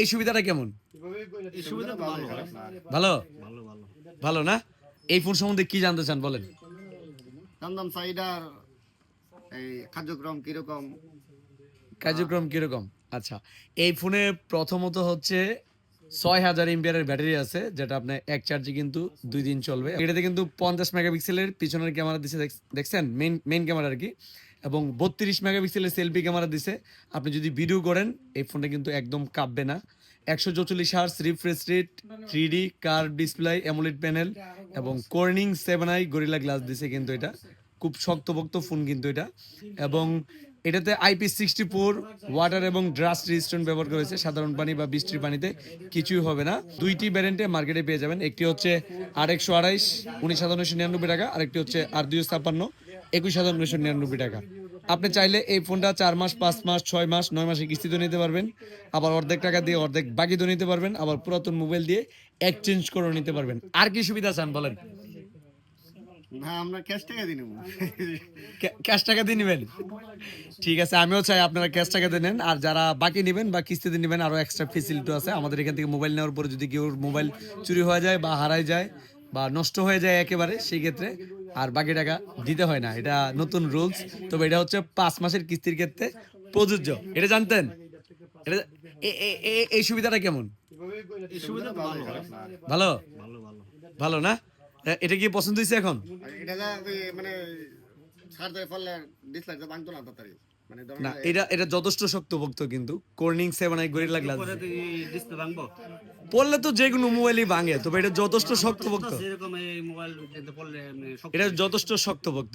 এই সুবিধাটা কেমন? এই সুবিধা তো ভালো ভালো ভালো ভালো ভালো না? এই ফোন সম্বন্ধে কি জানতে চান বলেন? দাম চাহিদার এই কার্যক্রম কিরকম? কার্যক্রম কিরকম? আচ্ছা, এই ফোনে প্রথমত হচ্ছে 6000 এমপিআরের ব্যাটারি আছে, যেটা আপনার এক চার্জে কিন্তু 2 দিন চলবে। এটাতে কিন্তু 50 মেগাপিক্সেলের পিছনের ক্যামেরা দিছে, দেখছেন মেইন ক্যামেরা আর কি, এবং 32 মেগাপিক্সেলের সেলফি ক্যামেরা দিছে। আপনি যদি ভিডিও করেন এই ফোনটা কিন্তু একদম কাঁপবে না। 144 hertz refresh rate, 3D curve display, AMOLED panel এবং কর্নিং 7i গরিলা গ্লাস দিছে। কিন্তু এটা খুব শক্তপোক্ত ফোন কিন্তু এটা, এবং এটাতে IP64 ওয়াটার এবং ডাস্ট রেজিস্ট্যান্ট ব্যবহার করেছে। সাধারণ পানি বা বৃষ্টির পানিতে কিছুই হবে না। দুইটি ভ্যারিয়েন্টে মার্কেটে পেয়ে যাবেন। একটি হচ্ছে R128 19,999 টাকা, আরেকটি হচ্ছে R256 21,999 টাকা। আপনি চাইলে এই ফোনটা 4 মাস, 5 মাস, 6 মাস, 9 মাসে কিস্তিতে নিতে পারবেন। আবার অর্ধেক টাকা দিয়ে অর্ধেক বাকিতে নিতে পারবেন। আবার পুরাতন মোবাইল দিয়ে এক্সচেঞ্জ করে নিতে পারবেন। আর কি সুবিধা চান বলেন? না, আমরা ক্যাশ টাকা দিই নেব। ক্যাশ টাকা দিয়ে নেবেন? ঠিক আছে, আমিও চাই আপনারা ক্যাশ টাকা দিয়ে নেন। আর যারা বাকি নেবেন বা কিস্তিতে নেবেন, আরো এক্সট্রা ফেসিলিটি আছে আমাদের এখান থেকে। মোবাইল নেওয়ার পরে যদি কেউ মোবাইল চুরি হয়ে যায় বা হারায় যায় বা নষ্ট হয়ে যায় একেবারে, সেই ক্ষেত্রে আর বাকি টাকা দিতে হয় না। এটা নতুন রুলস। তবে এটা হচ্ছে 5 মাসের কিস্তির ক্ষেত্রে প্রযোজ্য। এটা জানতেন? এটা এই সুবিধাটা কেমন? এই সুবিধা তো ভালো ভালো ভালো ভালো ভালো না? এটা কি পছন্দ হয়েছে এখন? এটা মানে ছাড় দেয় ফলে ডিসলাইক ভাঙতো না তাড়াতাড়ি, মানে না, এটা যথেষ্ট শক্তপোক্ত কিন্তু। কর্নিং 7i গরিলা গ্লাস পরে তো ডিসপ্লে ভাঙবো পড়লে তো যে কোনো মোবাইলই ভাঙে, তবে এটা যথেষ্ট শক্তপোক্ত। যেরকম এই মোবাইল পড়লে এটা যথেষ্ট শক্তপোক্ত।